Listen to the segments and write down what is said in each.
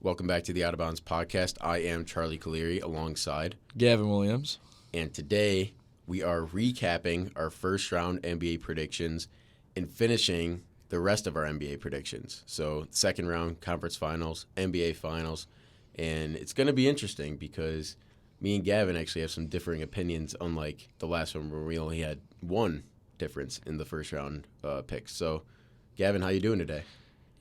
Welcome back to the Out of Bounds podcast. I am Charlie Caleri alongside Gavin Williams. And today we are recapping our first round NBA predictions and finishing the rest of our NBA predictions. So, second round conference finals, NBA finals, and it's going to be interesting because me and Gavin actually have some differing opinions, unlike the last one where we only had one difference in the first round picks. So, Gavin, how you doing today?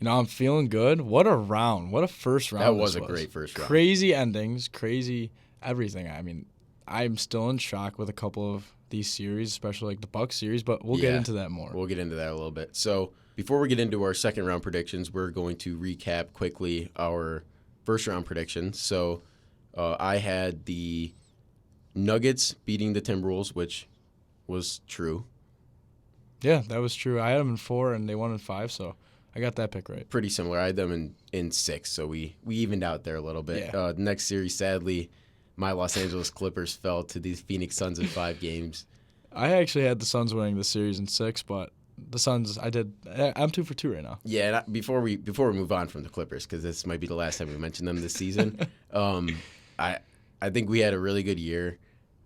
I'm feeling good. What a round. What a first round. That was a great first round. Crazy endings, crazy everything. I mean, I'm still in shock with a couple of these series, especially like the Bucks series, but we'll get into that more. We'll get into that a little bit. So before we get into our second round predictions, we're going to recap quickly our first round predictions. So I had the Nuggets beating the Timberwolves, which was true. Yeah, that was true. I had them in 4 and they won in 5, so I got that pick right. Pretty similar. I had them in 6, so we evened out there a little bit. Yeah. The next series, sadly, my Los Angeles Clippers fell to the Phoenix Suns in 5 games. I actually had the Suns winning the series in 6, but the Suns, I'm 2 for 2 right now. Yeah, and before we move on from the Clippers, because this might be the last time we mention them this season, I think we had a really good year.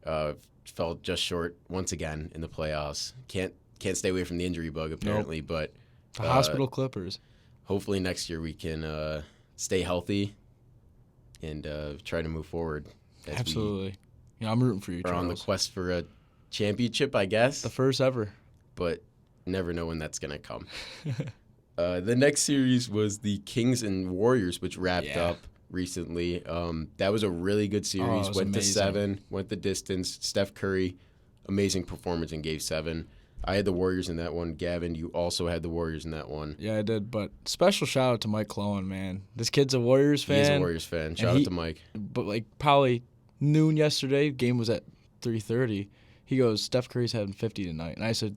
Fell just short once again in the playoffs. Can't stay away from the injury bug apparently, but the hospital Clippers. Hopefully next year we can stay healthy and try to move forward. Absolutely. I'm rooting for you, We're Charles. on the quest for a championship, I guess. The first ever. But never know when that's going to come. The next series was the Kings and Warriors, which wrapped up recently. That was a really good series. Went amazing. to 7, went the distance. Steph Curry, amazing performance in Game 7. I had the Warriors in that one. Gavin, you also had the Warriors in that one. Yeah, I did. But special shout out to Mike Clohan, man. This kid's a Warriors fan. He's a Warriors fan. Shout out to Mike. But probably noon yesterday, game was at 3:30. He goes, Steph Curry's having 50 tonight, and I said,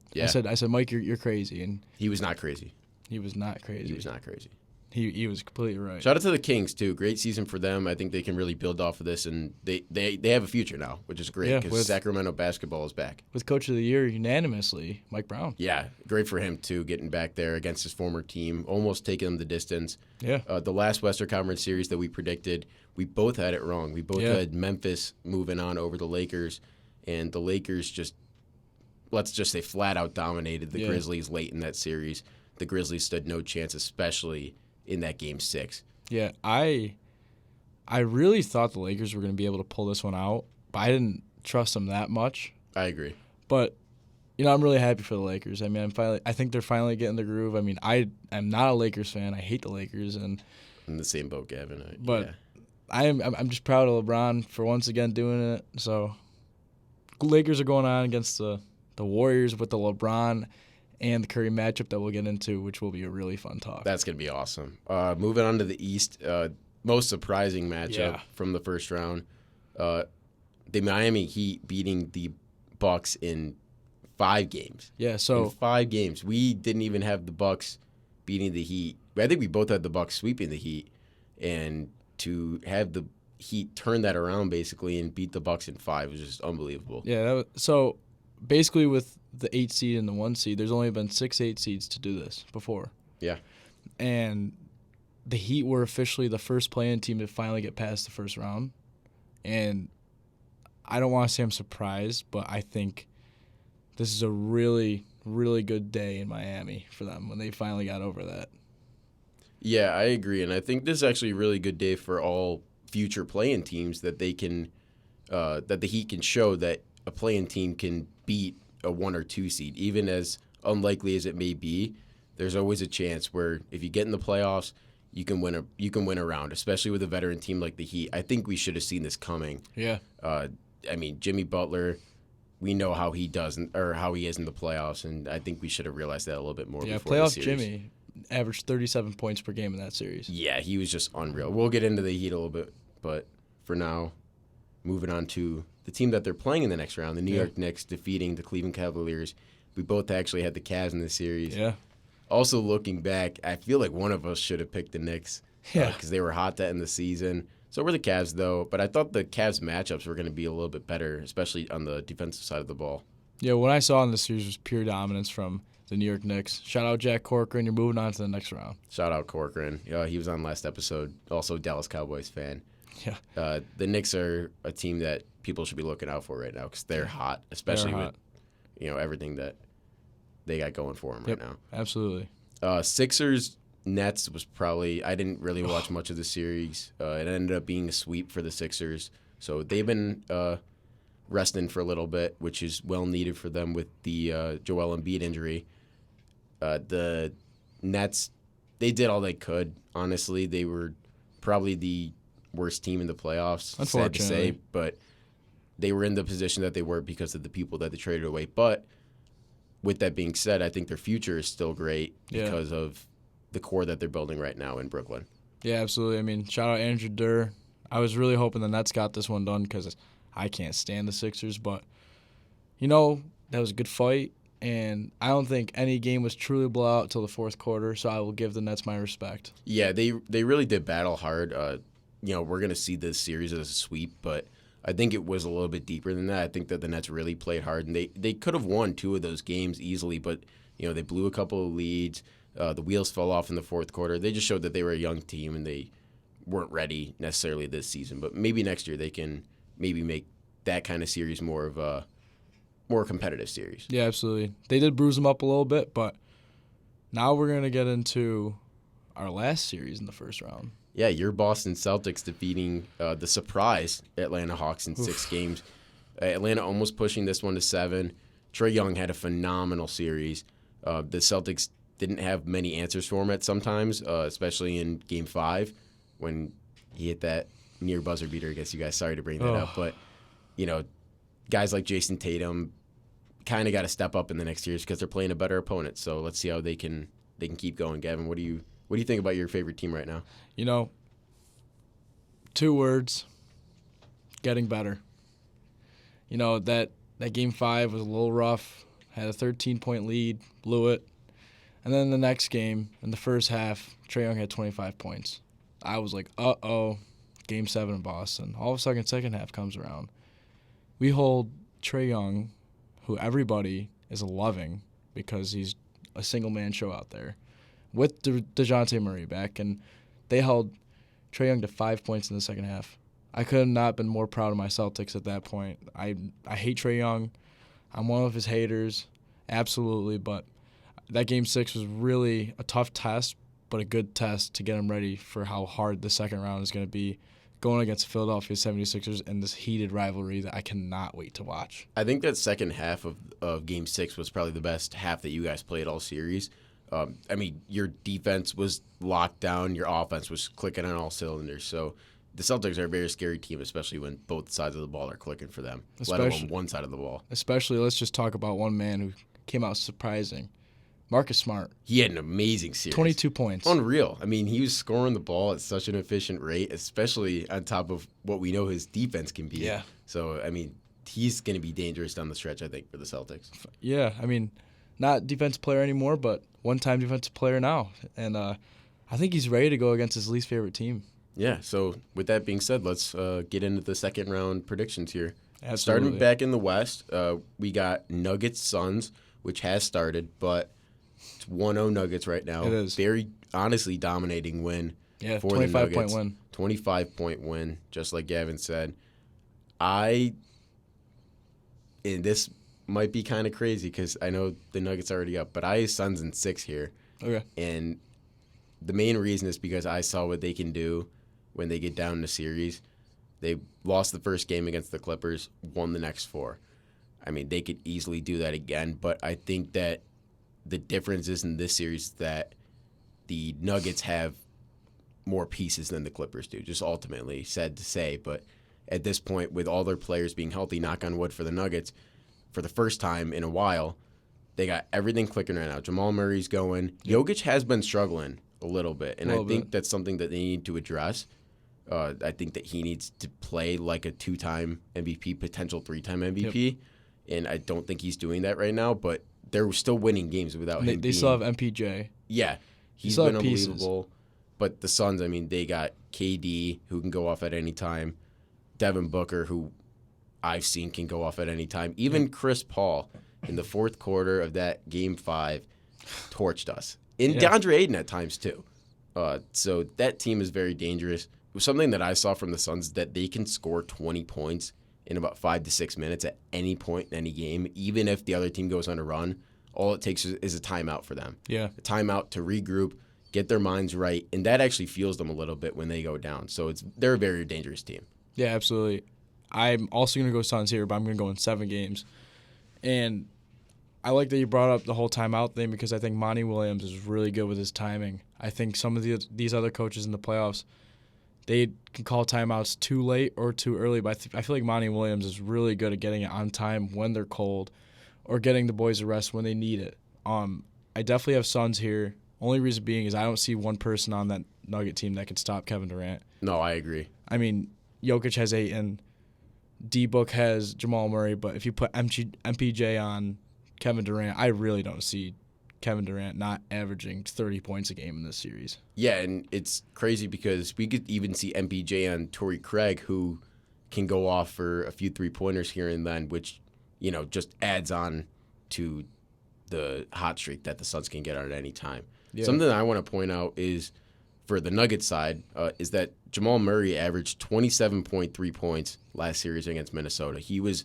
Mike, you're crazy, and he was not crazy. He was not crazy. He was not crazy. He was completely right. Shout out to the Kings too. Great season for them. I think they can really build off of this, and they have a future now, which is great because Sacramento basketball is back. With Coach of the Year unanimously, Mike Brown. Yeah, great for him too, getting back there against his former team, almost taking them the distance. Yeah. The last Western Conference series that we predicted, we both had it wrong. We both had Memphis moving on over the Lakers, and the Lakers just, let's just say, flat out dominated the Grizzlies late in that series. The Grizzlies stood no chance, especially in that Game 6. Yeah, I really thought the Lakers were going to be able to pull this one out, but I didn't trust them that much. I agree. But, I'm really happy for the Lakers. I mean, I think they're finally getting the groove. I mean, I'm not a Lakers fan. I hate the Lakers. I'm in the same boat, Gavin. I'm just proud of LeBron for once again doing it. So, Lakers are going on against the Warriors with the LeBron and the Curry matchup that we'll get into, which will be a really fun talk. That's going to be awesome. Moving on to the East, most surprising matchup from the first round. The Miami Heat beating the Bucks in 5 games. Yeah, so in 5 games. We didn't even have the Bucks beating the Heat. I think we both had the Bucks sweeping the Heat. And to have the Heat turn that around basically and beat the Bucks in 5 was just unbelievable. Yeah, so basically with the 8 seed and the 1 seed, there's only been 6 8 seeds to do this before. Yeah. And the Heat were officially the first play-in team to finally get past the first round. And I don't want to say I'm surprised, but I think this is a really, really good day in Miami for them when they finally got over that. Yeah, I agree. And I think this is actually a really good day for all future play-in teams that they can that the Heat can show that a play-in team can beat a 1 or 2 seed, even as unlikely as it may be. There's always a chance where if you get in the playoffs, you can win a round, especially with a veteran team like the Heat. I think we should have seen this coming. Yeah. I mean, Jimmy Butler, we know how he does or how he is in the playoffs, and I think we should have realized that a little bit more. Yeah, before playoff the series. Jimmy averaged 37 points per game in that series. Yeah, he was just unreal. We'll get into the Heat a little bit, but for now, moving on to the team that they're playing in the next round, the New York Knicks defeating the Cleveland Cavaliers. We both actually had the Cavs in this series. Yeah. Also, looking back, I feel like one of us should have picked the Knicks because they were hot to end the season. So were the Cavs, though. But I thought the Cavs matchups were going to be a little bit better, especially on the defensive side of the ball. Yeah, what I saw in this series was pure dominance from the New York Knicks. Shout out Jack Corcoran. You're moving on to the next round. Shout out Corcoran. He was on last episode. Also, Dallas Cowboys fan. Yeah. The Knicks are a team that people should be looking out for right now because they're hot, especially with everything that they got going for them right now. Absolutely. Sixers Nets was probably, I didn't really watch much of the series. It ended up being a sweep for the Sixers. So they've been resting for a little bit, which is well needed for them with the Joel Embiid injury. The Nets, they did all they could. Honestly, they were probably the worst team in the playoffs, sad to say, but they were in the position that they were because of the people that they traded away. But with that being said, I think their future is still great because of the core that they're building right now in Brooklyn. Yeah, absolutely. I mean, shout out Andrew Durr. I was really hoping the Nets got this one done because I can't stand the Sixers, but, that was a good fight, and I don't think any game was truly blowout until the fourth quarter, so I will give the Nets my respect. Yeah, they really did battle hard. We're going to see this series as a sweep, but I think it was a little bit deeper than that. I think that the Nets really played hard, and they could have won 2 of those games easily, but they blew a couple of leads. The wheels fell off in the fourth quarter. They just showed that they were a young team, and they weren't ready necessarily this season. But maybe next year they can maybe make that kind of series more of a more competitive series. Yeah, absolutely. They did bruise them up a little bit, but now we're going to get into our last series in the first round. Yeah, your Boston Celtics defeating the surprise Atlanta Hawks in 6 games. Atlanta almost pushing this one to 7. Trae Young had a phenomenal series. The Celtics didn't have many answers for him at sometimes, especially in Game 5 when he hit that near buzzer beater. I guess you guys, sorry to bring that up, but guys like Jason Tatum kind of got to step up in the next years because they're playing a better opponent. So let's see how they can keep going. Gavin, what do you think about your favorite team right now? 2 words: getting better. That Game 5 was a little rough. Had a 13-point lead, blew it. And then the next game, in the first half, Trae Young had 25 points. I was like, uh-oh, Game 7 in Boston. All of a sudden, second half comes around. We hold Trae Young, who everybody is loving because he's a single-man show out there, with DeJounte Murray back, and they held Trae Young to 5 points in the second half. I could have not been more proud of my Celtics at that point. I hate Trae Young. I'm one of his haters, absolutely, but that Game 6 was really a tough test, but a good test to get him ready for how hard the second round is going to be going against the Philadelphia 76ers in this heated rivalry that I cannot wait to watch. I think that second half of Game 6 was probably the best half that you guys played all series. Your defense was locked down. Your offense was clicking on all cylinders. So the Celtics are a very scary team, especially when both sides of the ball are clicking for them, let alone one side of the ball. Especially, let's just talk about one man who came out surprising. Marcus Smart. He had an amazing series. 22 points. Unreal. He was scoring the ball at such an efficient rate, especially on top of what we know his defense can be. Yeah. So, he's going to be dangerous down the stretch, I think, for the Celtics. Yeah, not defensive player anymore, but one-time defensive player now. And I think he's ready to go against his least favorite team. Yeah, so with that being said, let's get into the second round predictions here. Absolutely. Starting back in the West, we got Nuggets-Suns, which has started, but it's 1-0 Nuggets right now. It is. Very, honestly, dominating win for the Nuggets. 25-point win. 25-point win, just like Gavin said. And this might be kind of crazy because I know the Nuggets are already up, but I have Suns in 6 here. Okay. And the main reason is because I saw what they can do when they get down in the series. They lost the first game against the Clippers, won the next 4. They could easily do that again, but I think that the difference is in this series that the Nuggets have more pieces than the Clippers do, just ultimately, sad to say. But at this point, with all their players being healthy, knock on wood for the Nuggets, for the first time in a while, they got everything clicking right now. Jamal Murray's going. Jokic has been struggling a little bit, and I think that's something that they need to address. I think that he needs to play like a 2-time MVP, potential 3-time MVP, and I don't think he's doing that right now, but they're still winning games without him. They still have MPJ. Yeah, he's been unbelievable. But the Suns, they got KD, who can go off at any time, Devin Booker, who I've seen can go off at any time, even Chris Paul in the fourth quarter of that Game 5 torched us. And Yeah. DeAndre Ayton at times too. So that team is very dangerous. Something that I saw from the Suns is that they can score 20 points in about 5 to 6 minutes at any point in any game, even if the other team goes on a run. All it takes is a timeout for them. Yeah. A timeout to regroup, get their minds right, and that actually fuels them a little bit when they go down. So they're a very dangerous team. Yeah, absolutely. I'm also going to go Suns here, but I'm going to go in 7 games. And I like that you brought up the whole timeout thing because I think Monty Williams is really good with his timing. I think some of these other coaches in the playoffs, they can call timeouts too late or too early, but I feel like Monty Williams is really good at getting it on time when they're cold or getting the boys a rest when they need it. I definitely have Suns here. Only reason being is I don't see one person on that Nugget team that can stop Kevin Durant. No, I agree. I mean, Jokic has Ayton, D-Book has Jamal Murray, but if you put MPJ on Kevin Durant, I really don't see Kevin Durant not averaging 30 points a game in this series. Yeah, and it's crazy because we could even see MPJ on Torrey Craig, who can go off for a few three-pointers here and then, which, just adds on to the hot streak that the Suns can get on at any time. Yeah. Something that I want to point out is, for the Nuggets side, is that Jamal Murray averaged 27.3 points last series against Minnesota. He was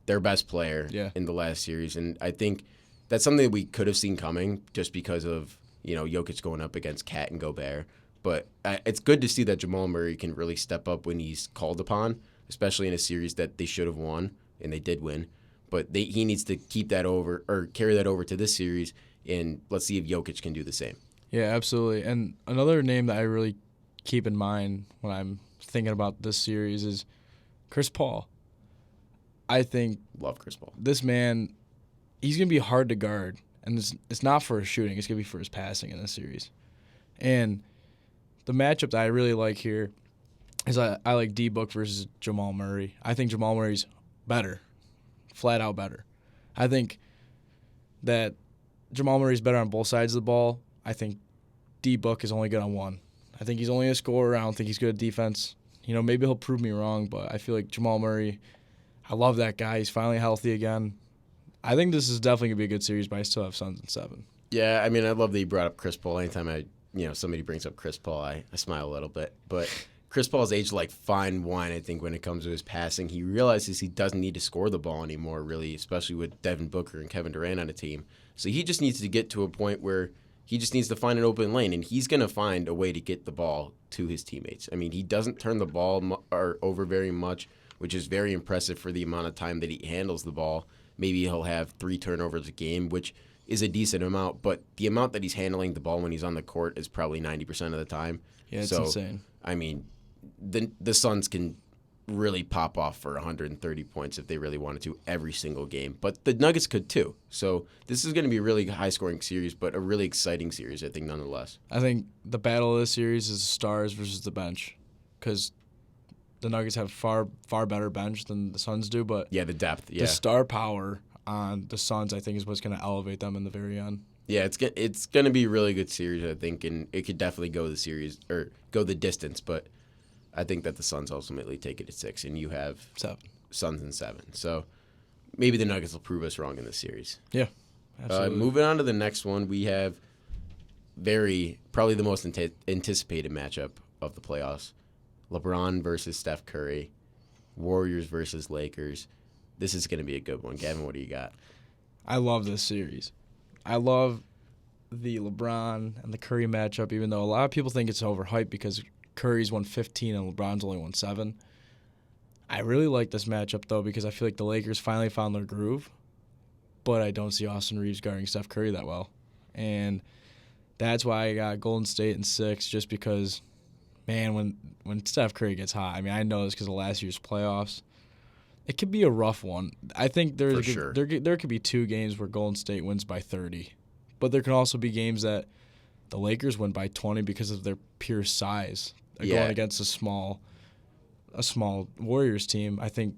their best player in the last series, and I think that's something that we could have seen coming just because of, Jokic going up against Cat and Gobert. But it's good to see that Jamal Murray can really step up when he's called upon, especially in a series that they should have won, and they did win. But he needs to keep that over or carry that over to this series, and let's see if Jokic can do the same. Yeah, absolutely. And another name that I really keep in mind when I'm thinking about this series is Chris Paul. I think Love Chris Paul. this man, he's going to be hard to guard. And it's not for his shooting. It's going to be for his passing in this series. And the matchup that I really like here is I like D-Book versus Jamal Murray. I think Jamal Murray's better, flat out better. I think that Jamal Murray's better on both sides of the ball. I think D-Book is only good on one. I think he's only a scorer. I don't think he's good at defense. Maybe he'll prove me wrong, but I feel like Jamal Murray, I love that guy. He's finally healthy again. I think this is definitely going to be a good series, but I still have Suns in 7. Yeah, I mean, I love that you brought up Chris Paul. Anytime somebody brings up Chris Paul, I smile a little bit. But Chris Paul's aged like fine wine, I think, when it comes to his passing. He realizes he doesn't need to score the ball anymore, really, especially with Devin Booker and Kevin Durant on the team. So he just needs to get to a point where he just needs to find an open lane, and he's going to find a way to get the ball to his teammates. I mean, he doesn't turn the ball over very much, which is very impressive for the amount of time that he handles the ball. Maybe he'll have 3 turnovers a game, which is a decent amount, but the amount that he's handling the ball when he's on the court is probably 90% of the time. Yeah, it's insane. I mean, the Suns can really pop off for 130 points if they really wanted to every single game, but the Nuggets could too. So this is going to be a really high-scoring series, but a really exciting series, I think, nonetheless. I think the battle of this series is the stars versus the bench because the Nuggets have far better bench than the Suns do, but Yeah, the depth, yeah. the star power on the Suns, I think, is what's going to elevate them in the very end. Yeah, it's going to be a really good series, I think, and it could definitely go the series or go the distance, but I think that the Suns ultimately take it at 6, and you have 7. Suns in 7. So maybe the Nuggets will prove us wrong in this series. Yeah, absolutely. Moving on to the next one, we have probably the most anticipated matchup of the playoffs. LeBron versus Steph Curry, Warriors versus Lakers. This is going to be a good one. Gavin, what do you got? I love this series. I love the LeBron and the Curry matchup, even though a lot of people think it's overhyped because Curry's won 15 and LeBron's only won 7. I really like this matchup, though, because I feel like the Lakers finally found their groove, but I don't see Austin Reeves guarding Steph Curry that well. And that's why I got Golden State in 6, just because, man, when Steph Curry gets hot, I mean, I know this because of last year's playoffs, it could be a rough one. I think there could be 2 games where Golden State wins by 30, but there can also be games that the Lakers win by 20 because of their pure size. Going against a small Warriors team. I think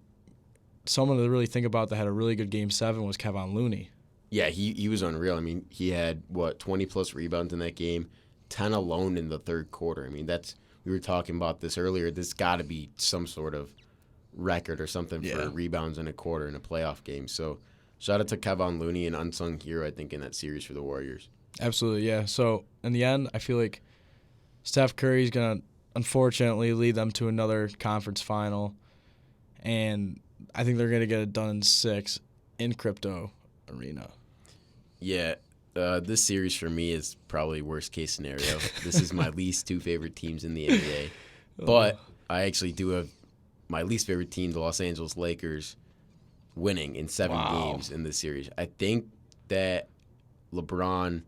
someone to really think about that had a really good Game 7 was Kevon Looney. Yeah, he was unreal. I mean, he had, 20-plus rebounds in that game, 10 alone in the third quarter. I mean, we were talking about this earlier. This got to be some sort of record or something for rebounds in a quarter in a playoff game. So Shout out to Kevon Looney, an unsung hero, I think, in that series for the Warriors. Absolutely, yeah. So in the end, I feel like Steph Curry's going to unfortunately lead them to another conference final, and I think they're going to get it done in 6 in Crypto Arena. Yeah, this series for me is probably worst case scenario. This is my least 2 favorite teams in the NBA. But I actually do have my least favorite team, the Los Angeles Lakers, winning in 7 games in this series. I think that LeBron,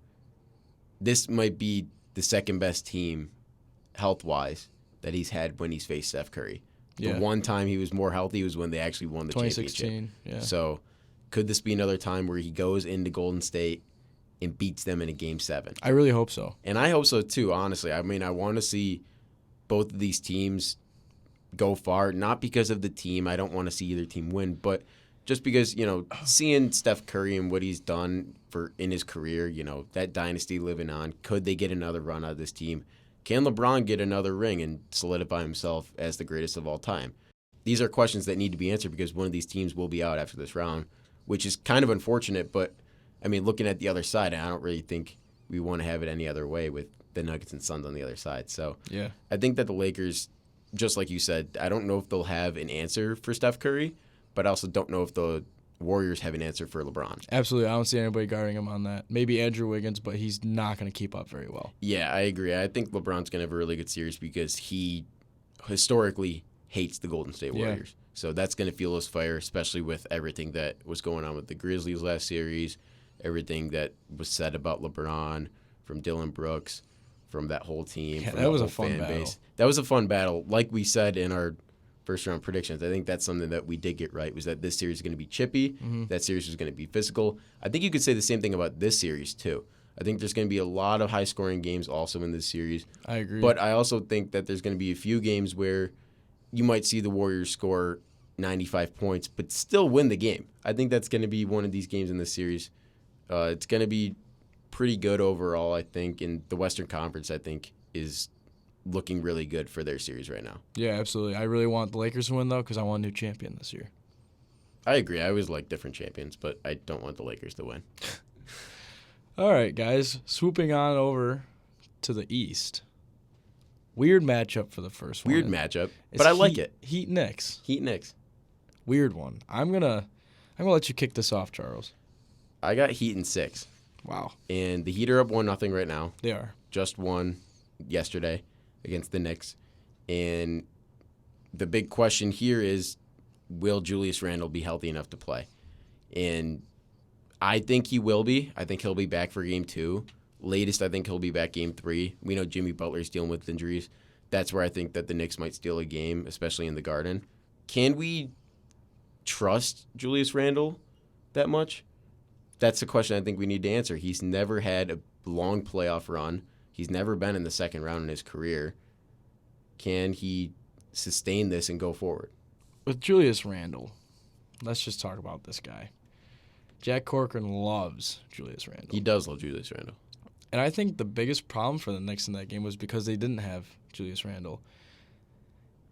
this might be the second best team health-wise that he's had when he's faced Steph Curry. The one time he was more healthy was when they actually won the 2016, championship. yeah. So could this be another time where he goes into Golden State and beats them in a Game 7? I really hope so. And I hope so too, honestly. I mean, I want to see both of these teams go far, not because of the team. I don't want to see either team win, but just because, seeing Steph Curry and what he's done in his career, that dynasty living on, could they get another run out of this team? Can LeBron get another ring and solidify himself as the greatest of all time? These are questions that need to be answered because one of these teams will be out after this round, which is kind of unfortunate, but, I mean, looking at the other side, I don't really think we want to have it any other way with the Nuggets and Suns on the other side. So yeah, I think that the Lakers, just like you said, I don't know if they'll have an answer for Steph Curry, but I also don't know if the Warriors have an answer for LeBron. Absolutely. I don't see anybody guarding him on that. Maybe Andrew Wiggins, but he's not going to keep up very well. Yeah, I agree. I think LeBron's going to have a really good series because he historically hates the Golden State Warriors. Yeah. So that's going to fuel his fire, especially with everything that was going on with the Grizzlies last series, everything that was said about LeBron from Dylan Brooks, from that whole team. Yeah, from that was a fun battle. Base. That was a fun battle. Like we said in our first-round predictions, I think that's something that we did get right, was that this series is going to be chippy. Mm-hmm. That series was going to be physical. I think you could say the same thing about this series, too. I think there's going to be a lot of high-scoring games also in this series. I agree. But I also think that there's going to be a few games where you might see the Warriors score 95 points but still win the game. I think that's going to be one of these games in this series. It's going to be pretty good overall, I think. And the Western Conference, I think, is looking really good for their series right now. Yeah, absolutely. I really want the Lakers to win, though, because I want a new champion this year. I agree. I always like different champions, but I don't want the Lakers to win. All right, guys. Swooping on over to the East. Weird matchup for the first one. Weird matchup, but I like it. Heat Knicks. Heat Knicks. Weird one. I'm gonna let you kick this off, Charles. I got Heat in 6. Wow. And the Heat are up 1-0 right now. They are. Just won yesterday against the Knicks. And the big question here is, will Julius Randle be healthy enough to play? And I think he will be. I think he'll be back for Game 2. Latest, I think he'll be back Game 3. We know Jimmy Butler's dealing with injuries. That's where I think that the Knicks might steal a game, especially in the Garden. Can we trust Julius Randle that much? That's the question I think we need to answer. He's never had a long playoff run. He's never been in the second round in his career. Can he sustain this and go forward? With Julius Randle, let's just talk about this guy. Jack Corcoran loves Julius Randle. He does love Julius Randle. And I think the biggest problem for the Knicks in that game was because they didn't have Julius Randle.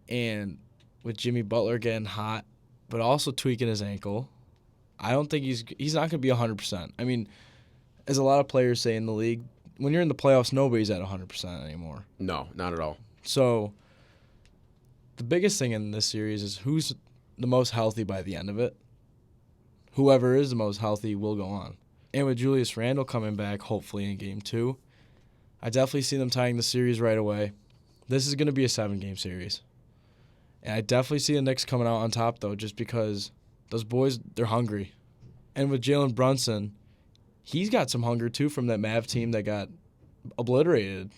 And with Jimmy Butler getting hot, but also tweaking his ankle, I don't think he's not going to be 100%. I mean, as a lot of players say in the league, when you're in the playoffs, nobody's at 100% anymore. No, not at all. So the biggest thing in this series is who's the most healthy by the end of it. Whoever is the most healthy will go on. And with Julius Randle coming back, hopefully in Game 2, I definitely see them tying the series right away. This is going to be a 7-game series. And I definitely see the Knicks coming out on top, though, just because those boys, they're hungry. And with Jalen Brunson, he's got some hunger, too, from that Mav team that got obliterated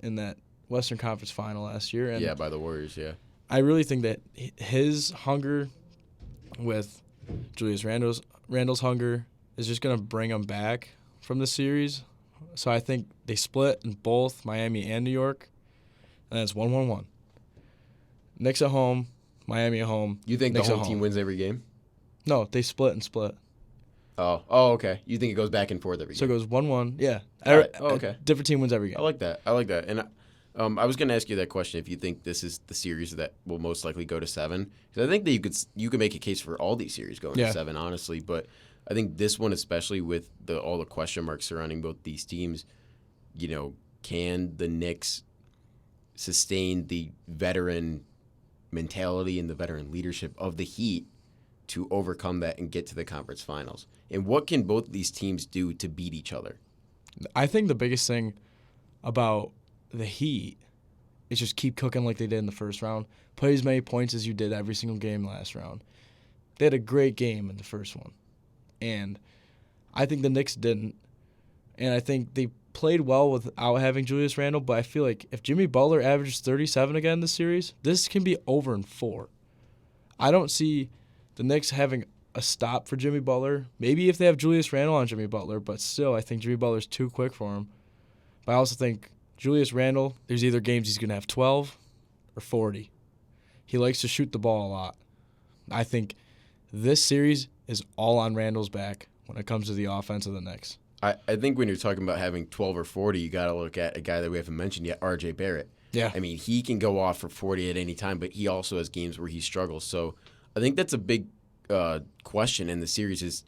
in that Western Conference Final last year. And yeah, by the Warriors, yeah. I really think that his hunger with Julius Randle's hunger is just going to bring him back from the series. So I think they split in both Miami and New York, and it's 1-1-1. Knicks at home, Miami at home. You think Knicks the home team wins every game? No, they split and split. Oh, okay. You think it goes back and forth every game? So it goes 1-1. Yeah. Right. Oh, okay. Different team wins every game. I like that. And I was going to ask you that question, if you think this is the series that will most likely go to 7. Because I think that you could make a case for all these series going to 7, honestly. But I think this one, especially with all the question marks surrounding both these teams, can the Knicks sustain the veteran mentality and the veteran leadership of the Heat to overcome that and get to the conference finals? And what can both of these teams do to beat each other? I think the biggest thing about the Heat is just keep cooking like they did in the first round. Play as many points as you did every single game last round. They had a great game in the first one. And I think the Knicks didn't. And I think they played well without having Julius Randle, but I feel like if Jimmy Butler averages 37 again in this series, this can be over in 4. I don't see the Knicks having a stop for Jimmy Butler. Maybe if they have Julius Randle on Jimmy Butler, but still I think Jimmy Butler's too quick for him. But I also think Julius Randle, there's either games he's going to have 12 or 40. He likes to shoot the ball a lot. I think this series is all on Randle's back when it comes to the offense of the Knicks. I think when you're talking about having 12 or 40, you got to look at a guy that we haven't mentioned yet, R.J. Barrett. Yeah. I mean, he can go off for 40 at any time, but he also has games where he struggles. So I think that's a big question in the series is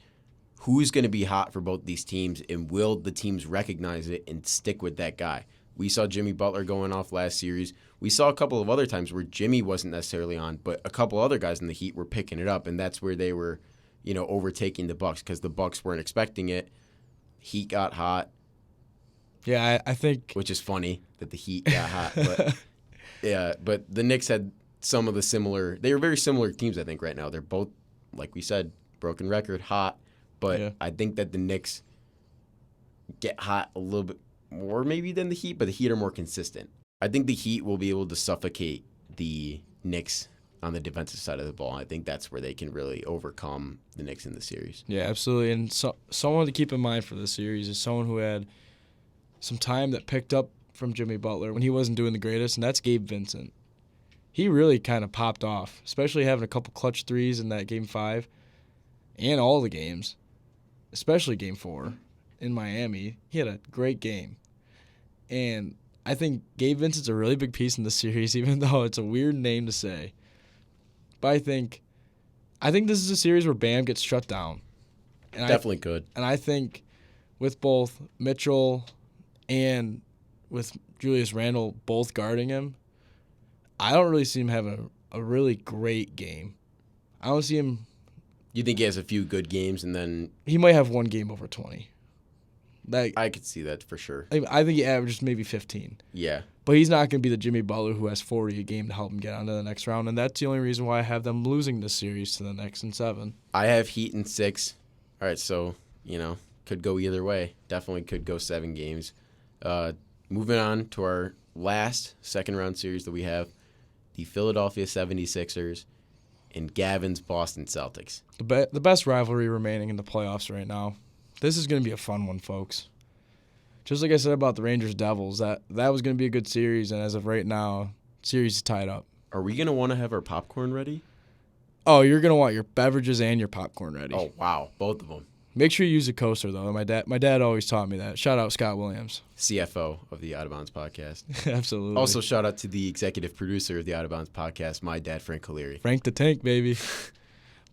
who's going to be hot for both these teams, and will the teams recognize it and stick with that guy? We saw Jimmy Butler going off last series. We saw a couple of other times where Jimmy wasn't necessarily on, but a couple other guys in the Heat were picking it up, and that's where they were, overtaking the Bucks because the Bucks weren't expecting it. Heat got hot. Yeah, I think... Which is funny that the Heat got hot. But yeah, but the Knicks had some of the similar... They were very similar teams, I think, right now. They're both, like we said, broken record, hot. But yeah. I think that the Knicks get hot a little bit more maybe than the Heat, but the Heat are more consistent. I think the Heat will be able to suffocate the Knicks on the defensive side of the ball. I think that's where they can really overcome the Knicks in the series. Yeah, absolutely. And someone to keep in mind for this series is someone who had some time that picked up from Jimmy Butler when he wasn't doing the greatest, and that's Gabe Vincent. He really kind of popped off, especially having a couple clutch threes in that Game 5 and all the games, especially Game 4 in Miami. He had a great game. And I think Gabe Vincent's a really big piece in the series, even though it's a weird name to say. But I think this is a series where Bam gets shut down. And Definitely could. And I think with both Mitchell and with Julius Randle both guarding him, I don't really see him having a really great game. I don't see him... You think he has a few good games and then... He might have one game over 20. I could see that for sure. I think he averages maybe 15. Yeah. But he's not going to be the Jimmy Butler who has 40 a game to help him get on to the next round, and that's the only reason why I have them losing this series to the Knicks in 7. I have Heat in 6. All right, so, could go either way. Definitely could go 7 games. Moving on to our last second-round series that we have, the Philadelphia 76ers and Gavin's Boston Celtics. The best rivalry remaining in the playoffs right now. This is going to be a fun one, folks. Just like I said about the Rangers-Devils, that was going to be a good series, and as of right now, series is tied up. Are we going to want to have our popcorn ready? Oh, you're going to want your beverages and your popcorn ready. Oh, wow. Both of them. Make sure you use a coaster, though. My dad always taught me that. Shout out Scott Williams. CFO of the Out of Bounds podcast. Absolutely. Also, shout out to the executive producer of the Out of Bounds podcast, my dad, Frank Caleri. Frank the Tank, baby.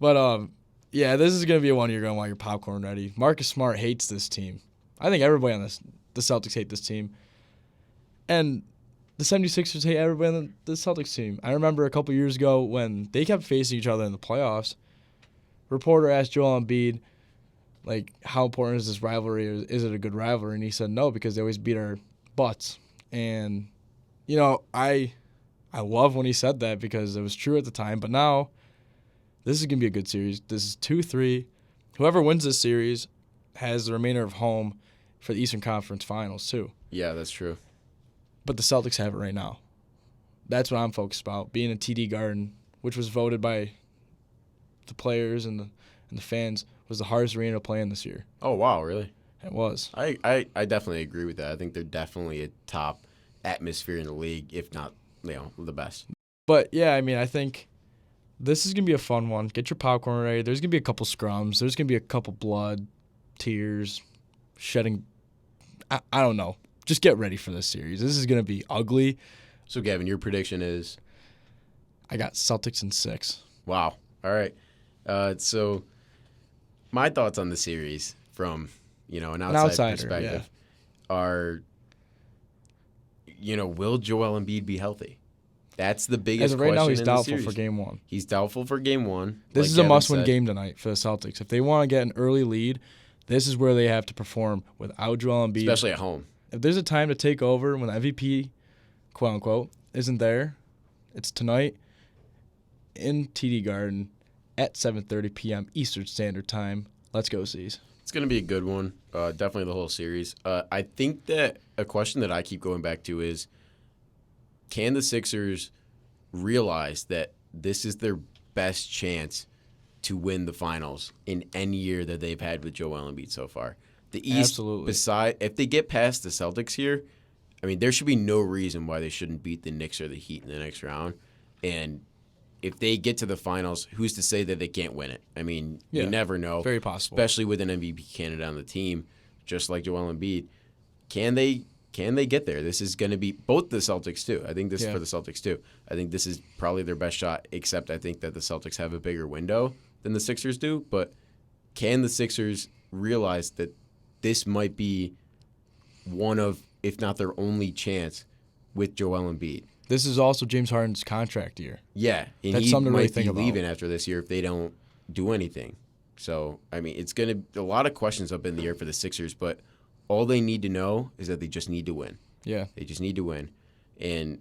But, yeah, this is going to be one you're going to want your popcorn ready. Marcus Smart hates this team. I think everybody on the Celtics hate this team. And the 76ers hate everybody on the Celtics team. I remember a couple years ago when they kept facing each other in the playoffs, reporter asked Joel Embiid, how important is this rivalry? Is it a good rivalry? And he said no, because they always beat our butts. And, I love when he said that because it was true at the time. But now, this is going to be a good series. This is 2-3. Whoever wins this series has the remainder of home for the Eastern Conference Finals, too. Yeah, that's true. But the Celtics have it right now. That's what I'm focused about, being in TD Garden, which was voted by the players and the fans, was the hardest arena to play in this year. Oh, wow, really? It was. I definitely agree with that. I think they're definitely a top atmosphere in the league, if not, the best. But, yeah, I think this is going to be a fun one. Get your popcorn ready. There's going to be a couple scrums. There's going to be a couple blood, tears, shedding. I don't know. Just get ready for this series. This is going to be ugly. So, Gavin, your prediction is? I got Celtics in 6. Wow. All right. So my thoughts on the series from, an outside outsider, perspective are, will Joel Embiid be healthy? That's the biggest As of right question now, he's in the doubtful series. for Game 1. He's doubtful for Game 1. This like is a Kevin must-win said. game tonight for the Celtics. If they want to get an early lead, this is where they have to perform without Joel Embiid. Especially at home. If there's a time to take over when the MVP, quote-unquote, isn't there, it's tonight in TD Garden at 7:30 p.m. Eastern Standard Time. Let's go, C's. It's going to be a good one. Definitely the whole series. I think that a question that I keep going back to is, can the Sixers realize that this is their best chance to win the finals in any year that they've had with Joel Embiid so far? The East, Absolutely. if they get past the Celtics here, I mean, there should be no reason why they shouldn't beat the Knicks or the Heat in the next round. And if they get to the finals, who's to say that they can't win it? I mean, you never know. Very possible. Especially with an MVP candidate on the team, just like Joel Embiid. Can they get there? This is going to be both the Celtics too. I think this is for the Celtics too. I think this is probably their best shot, except I think that the Celtics have a bigger window than the Sixers do. But can the Sixers realize that this might be one of, if not their only chance with Joel Embiid? This is also James Harden's contract year. Yeah, and That's he something to might really be think about. leaving after this year if they don't do anything. So, I mean, it's going to a lot of questions up in the air for the Sixers, but all they need to know is that they just need to win. Yeah. They just need to win. And,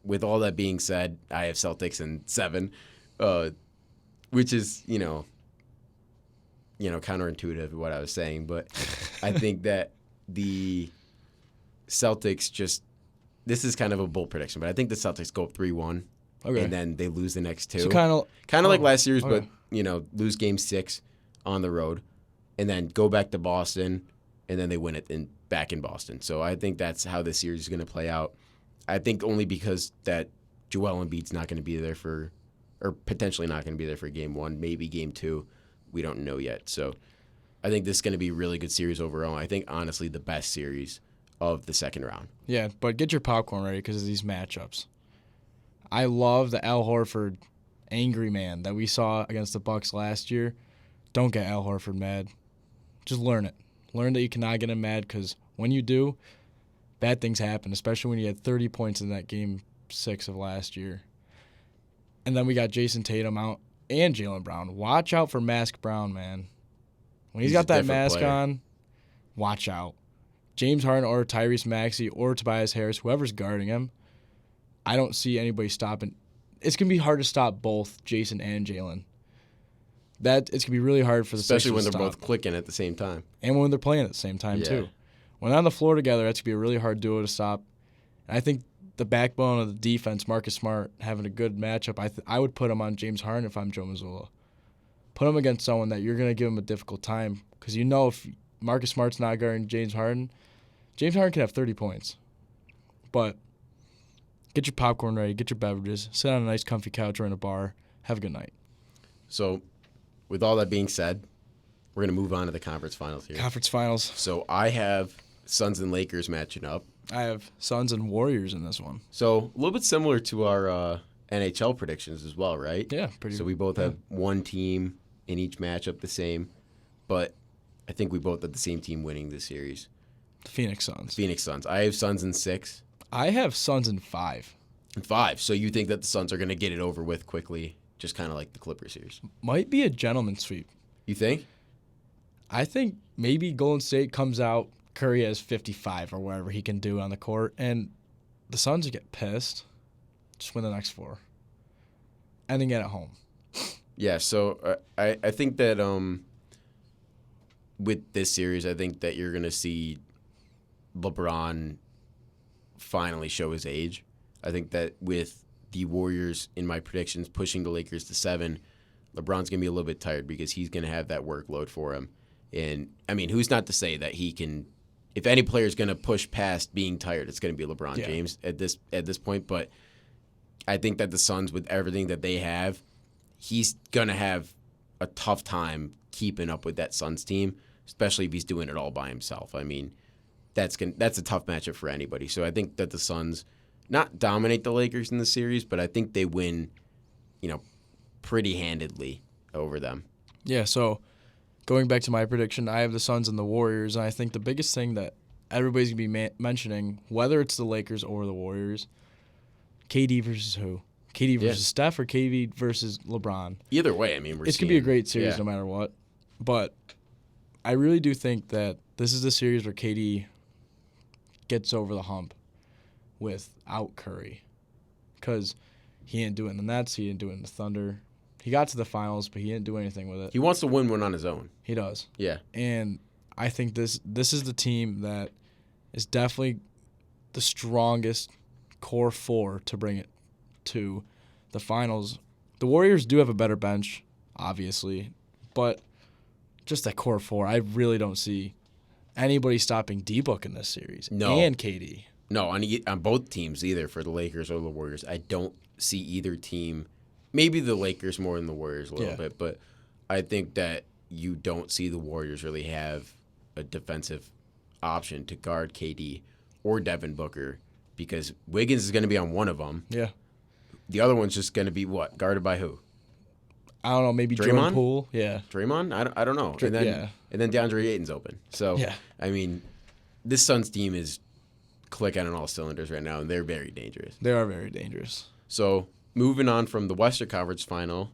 with all that being said, I have Celtics in 7, which is, counterintuitive to what I was saying. But I think that the Celtics this is kind of a bold prediction, but I think the Celtics go up 3-1, and then they lose the next 2. So kind of like last series, okay. but, lose Game 6 on the road, and then go back to Boston, and then they win it back in Boston. So I think that's how this series is going to play out. I think only because that Joel Embiid's not going to be there or potentially not going to be there for Game 1, maybe Game 2. We don't know yet. So I think this is going to be a really good series overall. I think, honestly, the best series of the second round. Yeah, but get your popcorn ready because of these matchups. I love the Al Horford angry man that we saw against the Bucks last year. Don't get Al Horford mad. Just learn it. Learn that you cannot get him mad because when you do, bad things happen, especially when you had 30 points in that Game 6 of last year. And then we got Jason Tatum out and Jaylen Brown. Watch out for Mask Brown, man. When he's got that mask on, watch out. James Harden or Tyrese Maxey or Tobias Harris, whoever's guarding him, I don't see anybody stopping. It's going to be hard to stop both Jason and Jaylen. It's going to be really hard for the Sixers Especially when they're to both stop. clicking at the same time. And when they're playing at the same time, too. When they're on the floor together, that's going to be a really hard duo to stop. And I think the backbone of the defense, Marcus Smart, having a good matchup, I would put him on James Harden if I'm Joe Mazzulla. Put him against someone that you're going to give him a difficult time because you know if Marcus Smart's not guarding James Harden can have 30 points. But get your popcorn ready, get your beverages, sit on a nice comfy couch or in a bar, have a good night. So, with all that being said, we're going to move on to the conference finals here. Conference finals. So, I have Suns and Lakers matching up. I have Suns and Warriors in this one. So, a little bit similar to our NHL predictions as well, right? Yeah, pretty. So, we both have one team in each matchup the same, but I think we both have the same team winning this series. The Phoenix Suns. Phoenix Suns. I have Suns in 6. I have Suns in 5. And 5. So, you think that the Suns are going to get it over with quickly, just kind of like the Clippers series? Might be a gentleman's sweep. You think? I think maybe Golden State comes out, Curry has 55 or whatever he can do on the court, and the Suns will get pissed. Just win the next 4. And then get at home. Yeah, so I think that with this series, I think that you're going to see LeBron finally show his age. I think that with the Warriors, in my predictions, pushing the Lakers to 7, LeBron's going to be a little bit tired because he's going to have that workload for him. And, I mean, who's not to say that he can – if any player is going to push past being tired, it's going to be LeBron James at this point. But I think that the Suns, with everything that they have, he's going to have a tough time keeping up with that Suns team, especially if he's doing it all by himself. I mean, that's a tough matchup for anybody. So I think that the Suns not dominate the Lakers in the series, but I think they win, pretty handedly over them. Yeah, so Going back to my prediction, I have the Suns and the Warriors, and I think the biggest thing that everybody's going to be mentioning, whether it's the Lakers or the Warriors, KD versus who? KD versus Steph or KD versus LeBron? Either way, I mean, it's going to be a great series no matter what. But I really do think that this is the series where KD gets over the hump without Curry. Because he didn't do it in the Nets, he didn't do it in the Thunder. He got to the finals, but he didn't do anything with it. He wants to win one on his own. He does. Yeah. And I think this is the team that is definitely the strongest core four to bring it to the finals. The Warriors do have a better bench, obviously, but just that core four, I really don't see anybody stopping D-Book in this series. No. And KD. No, on both teams, either for the Lakers or the Warriors. I don't see either team. Maybe the Lakers more than the Warriors a little bit, but I think that you don't see the Warriors really have a defensive option to guard KD or Devin Booker because Wiggins is going to be on one of them. Yeah. The other one's just going to be what? Guarded by who? I don't know, maybe Draymond? Jordan Poole. Yeah. Draymond? I don't know. And then DeAndre Ayton's open. So, I mean, this Suns team is clicking on all cylinders right now, and they're very dangerous. They are very dangerous. So, moving on from the Western Conference Final,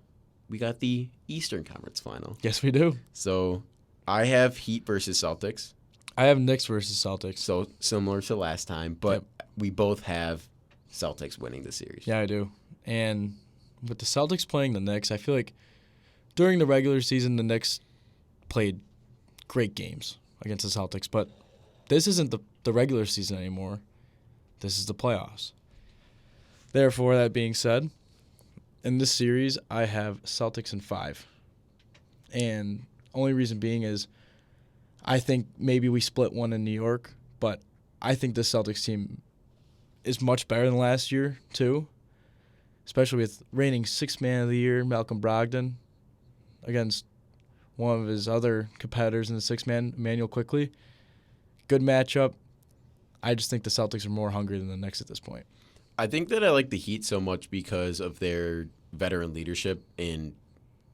we got the Eastern Conference Final. Yes, we do. So, I have Heat versus Celtics. I have Knicks versus Celtics. So, similar to last time, but we both have Celtics winning the series. Yeah, I do. And with the Celtics playing the Knicks, I feel like during the regular season, the Knicks played great games against the Celtics, but this isn't the regular season anymore. This is the playoffs. Therefore, that being said, in this series, I have Celtics in 5. And only reason being is I think maybe we split one in New York, but I think the Celtics team is much better than last year, too. Especially with reigning sixth man of the year, Malcolm Brogdon, against one of his other competitors in the sixth man, Emmanuel Quickley. Good matchup. I just think the Celtics are more hungry than the Knicks at this point. I think that I like the Heat so much because of their veteran leadership and,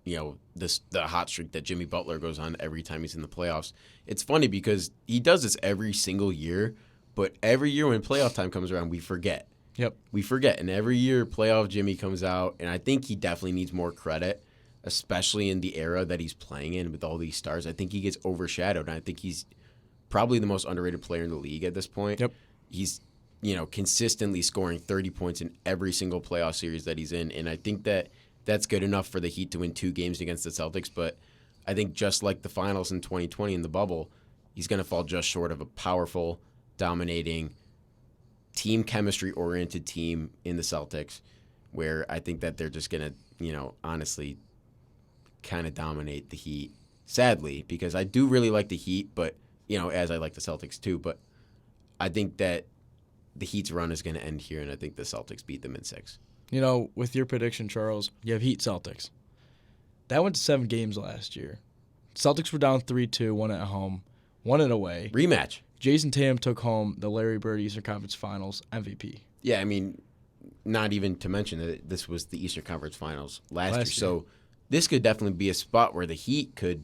you know, the hot streak that Jimmy Butler goes on every time he's in the playoffs. It's funny because he does this every single year, but every year when playoff time comes around, we forget. Yep. We forget. And every year, playoff Jimmy comes out, and I think he definitely needs more credit, especially in the era that he's playing in with all these stars. I think he gets overshadowed, and I think he's probably the most underrated player in the league at this point. Yep. He's, consistently scoring 30 points in every single playoff series that he's in, and I think that that's good enough for the Heat to win 2 games against the Celtics, but I think just like the finals in 2020 in the bubble, he's going to fall just short of a powerful, dominating, team chemistry-oriented team in the Celtics, where I think that they're just going to, honestly kind of dominate the Heat. Sadly, because I do really like the Heat, but, as I like the Celtics too, but I think that the Heat's run is going to end here, and I think the Celtics beat them in 6. With your prediction, Charles, you have Heat Celtics. That went to 7 games last year. Celtics were down 3-2, one at home, one at away. Rematch. Jason Tatum took home the Larry Bird Eastern Conference Finals MVP. Yeah, I mean, not even to mention that this was the Eastern Conference Finals last year. So this could definitely be a spot where the Heat could,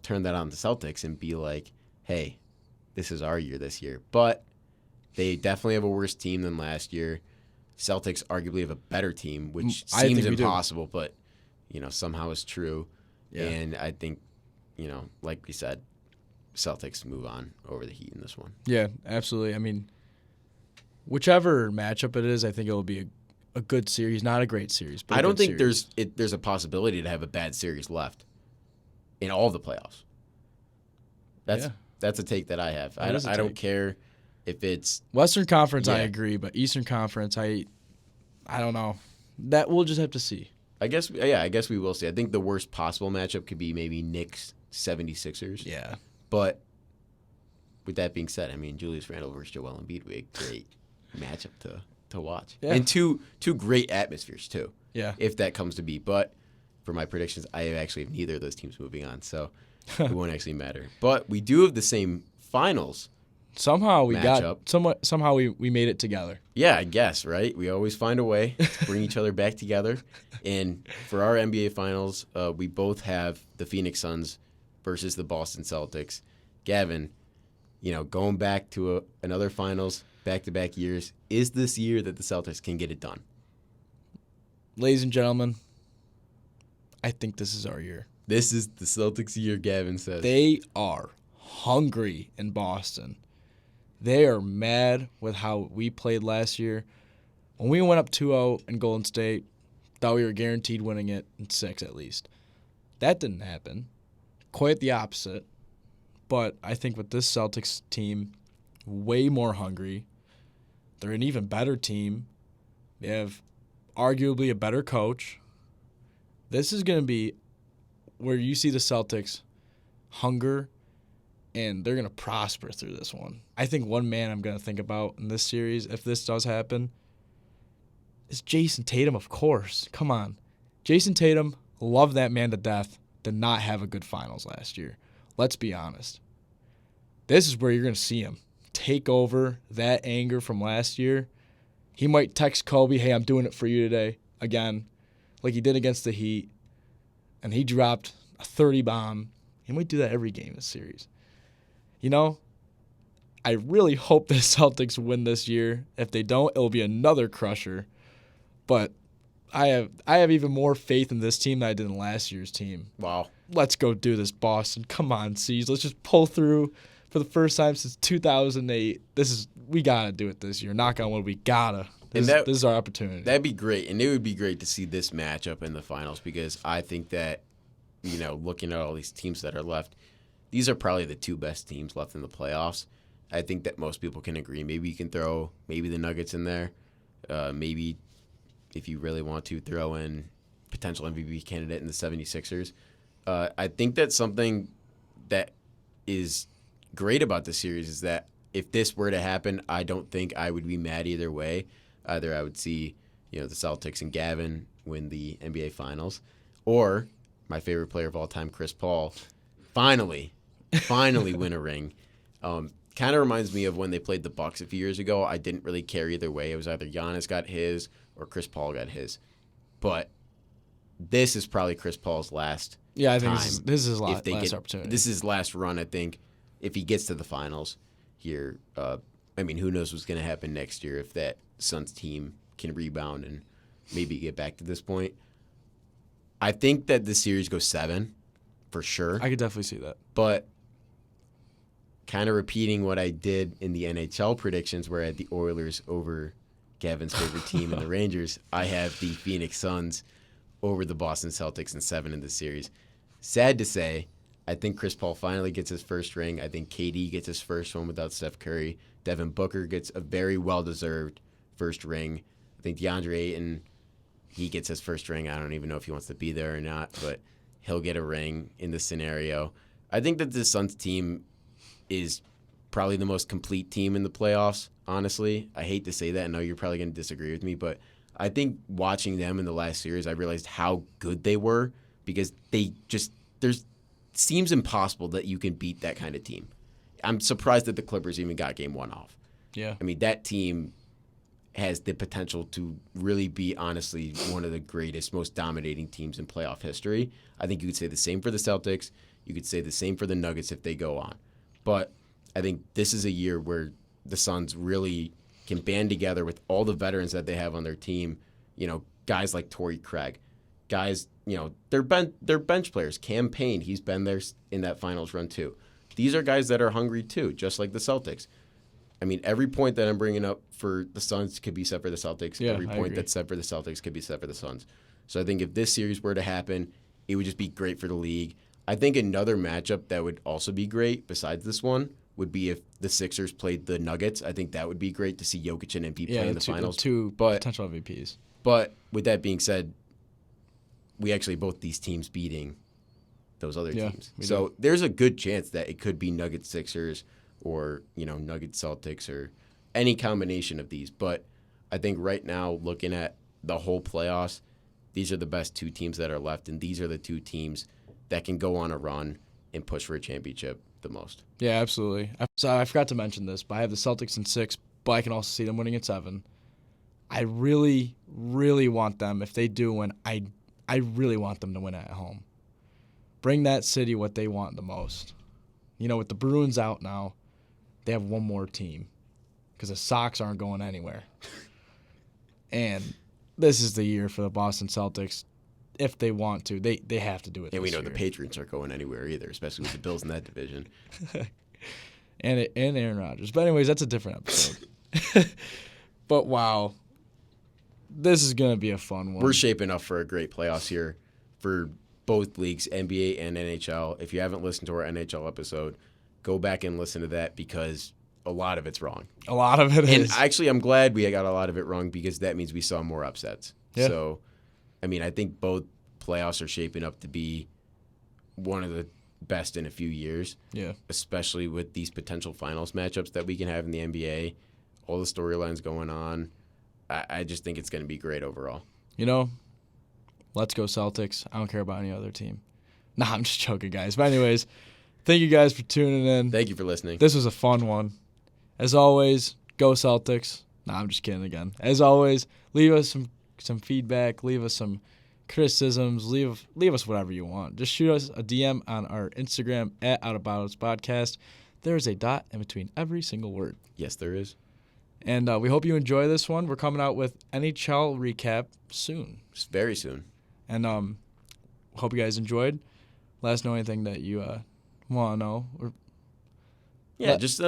turn that on the Celtics and be like, hey, this is our year this year. But they definitely have a worse team than last year. Celtics arguably have a better team, which seems impossible, but, somehow is true. Yeah. And I think, like we said, Celtics move on over the Heat in this one. Yeah, absolutely. I mean, whichever matchup it is, I think it will be a good series. Not a great series, but I don't think there's a possibility to have a bad series left in all the playoffs. That's a take that I have. I don't care if it's Western Conference. I agree, but Eastern Conference, I don't know. That we'll just have to see. I guess we will see. I think the worst possible matchup could be maybe Knicks 76ers. Yeah. But with that being said, I mean, Julius Randle versus Joel Embiid would be a great matchup to watch. Yeah. And two great atmospheres, too. Yeah. If that comes to be. But for my predictions, I actually have neither of those teams moving on, so it won't actually matter. But we do have the same finals. Somehow we matchup. Somehow we made it together. Yeah, I guess, right? We always find a way to bring each other back together. And for our NBA finals, we both have the Phoenix Suns versus the Boston Celtics. Gavin, going back to another finals, back-to-back years, is this year that the Celtics can get it done? Ladies and gentlemen, I think this is our year. This is the Celtics' year, Gavin says. They are hungry in Boston. They are mad with how we played last year. When we went up 2-0 in Golden State, thought we were guaranteed winning it in 6 at least. That didn't happen. Quite the opposite. But I think with this Celtics team, way more hungry. They're an even better team. They have arguably a better coach. This is going to be where you see the Celtics hunger, and they're going to prosper through this one. I think one man I'm going to think about in this series, if this does happen, is Jason Tatum, of course. Come on. Jason Tatum, love that man to death, did not have a good finals last year. Let's be honest. This is where you're going to see him take over that anger from last year. He might text Kobe, hey, I'm doing it for you today, again, like he did against the Heat, and he dropped a 30 bomb. He might do that every game this series. I really hope the Celtics win this year. If they don't, it'll be another crusher. But I have even more faith in this team than I did in last year's team. Wow. Let's go do this, Boston. Come on, C's. Let's just pull through for the first time since 2008. We gotta do it this year. Knock on wood, we gotta. This is our opportunity. That'd be great, and it would be great to see this matchup in the finals because I think that, looking at all these teams that are left, these are probably the two best teams left in the playoffs. I think that most people can agree. Maybe you can throw the Nuggets in there. Maybe if you really want to, throw in potential MVP candidate in the 76ers. I think that something that is great about this series is that if this were to happen, I don't think I would be mad either way. Either I would see, the Celtics and Gavin win the NBA Finals, or my favorite player of all time, Chris Paul, finally win a ring. Kind of reminds me of when they played the Bucks a few years ago. I didn't really care either way. It was either Giannis got his or Chris Paul got his. But this is probably Chris Paul's last I think time. this is his last opportunity. This is his last run, I think, if he gets to the finals here. Who knows what's going to happen next year if that Suns team can rebound and maybe get back to this point. I think that this series goes 7 for sure. I could definitely see that. But kind of repeating what I did in the NHL predictions where I had the Oilers over Gavin's favorite team and the Rangers, I have the Phoenix Suns over the Boston Celtics in 7 in this series. Sad to say, I think Chris Paul finally gets his first ring. I think KD gets his first one without Steph Curry. Devin Booker gets a very well-deserved first ring. I think DeAndre Ayton, he gets his first ring. I don't even know if he wants to be there or not, but he'll get a ring in this scenario. I think that the Suns team is probably the most complete team in the playoffs, honestly. I hate to say that. I know you're probably going to disagree with me, but I think watching them in the last series, I realized how good they were because seems impossible that you can beat that kind of team. I'm surprised that the Clippers even got game 1 off. Yeah. That team has the potential to really be, honestly, one of the greatest, most dominating teams in playoff history. I think you could say the same for the Celtics. You could say the same for the Nuggets if they go on. But I think this is a year where the Suns really can band together with all the veterans that they have on their team. Guys like Torrey Craig. Guys, they're bench players. Cam Payne, he's been there in that finals run too. These are guys that are hungry too, just like the Celtics. Every point that I'm bringing up for the Suns could be said for the Celtics. Yeah, every point that's said for the Celtics could be said for the Suns. So I think if this series were to happen, it would just be great for the league. I think another matchup that would also be great besides this one would be if the Sixers played the Nuggets. I think that would be great to see Jokic and Embiid play in the finals. Two potential MVPs. But with that being said, we actually both these teams beating those other teams. So there's a good chance that it could be Nuggets Sixers or, Nuggets Celtics or any combination of these. But I think right now, looking at the whole playoffs, these are the best 2 teams that are left, and these are the 2 teams that can go on a run and push for a championship the most. Yeah, absolutely. So I forgot to mention this, but I have the Celtics in 6, but I can also see them winning in 7. I really, really want them, if they do win, I really want them to win at home. bring that city what they want the most. You know, with the Bruins out now, they have one more team because the Sox aren't going anywhere. And this is the year for the Boston Celtics. If they want to, they have to do it. And we know year. the Patriots aren't going anywhere either, especially with the Bills in that division. and Aaron Rodgers. But anyways, that's a different episode. But wow, this is going to be a fun one. We're shaping up for a great playoffs here for both leagues, NBA and NHL. If you haven't listened to our NHL episode, go back and listen to that because a lot of it's wrong. A lot of it and is. Actually, I'm glad we got a lot of it wrong because that means we saw more upsets. Yeah. So, I mean, I think both playoffs are shaping up to be one of the best in a few years. Yeah. Especially with these potential finals matchups that we can have in the NBA, all the storylines going on. I just think it's going to be great overall. You know, let's go Celtics. I don't care about any other team. Nah, I'm just joking, guys. But anyways, thank you guys for tuning in. Thank you for listening. This was a fun one. As always, go Celtics. Nah, I'm just kidding again. As always, leave us some feedback. Leave us some criticisms. Leave us whatever you want. Just shoot us a DM on our Instagram at Out of Bounds Podcast. There is a dot in between every single word. Yes, there is. And we hope you enjoy this one. We're coming out with NHL recap soon. Very soon. And hope you guys enjoyed. Let us know anything that you want to know. Yeah, just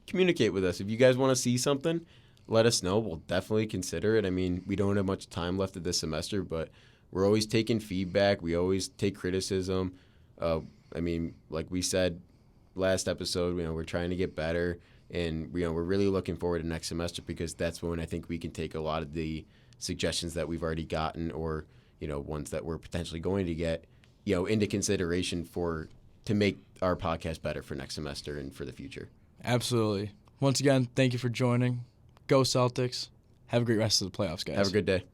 communicate with us. If you guys want to see something, let us know. We'll definitely consider it. I mean, we don't have much time left of this semester, but we're always taking feedback. We always take criticism. I mean, like we said last episode, we're trying to get better. And we're really looking forward to next semester because that's when I think we can take a lot of the suggestions that we've already gotten or ones that we're potentially going to get into consideration to make our podcast better for next semester and for the future. Absolutely. Once again, thank you for joining. Go Celtics. Have a great rest of the playoffs, guys. Have a good day.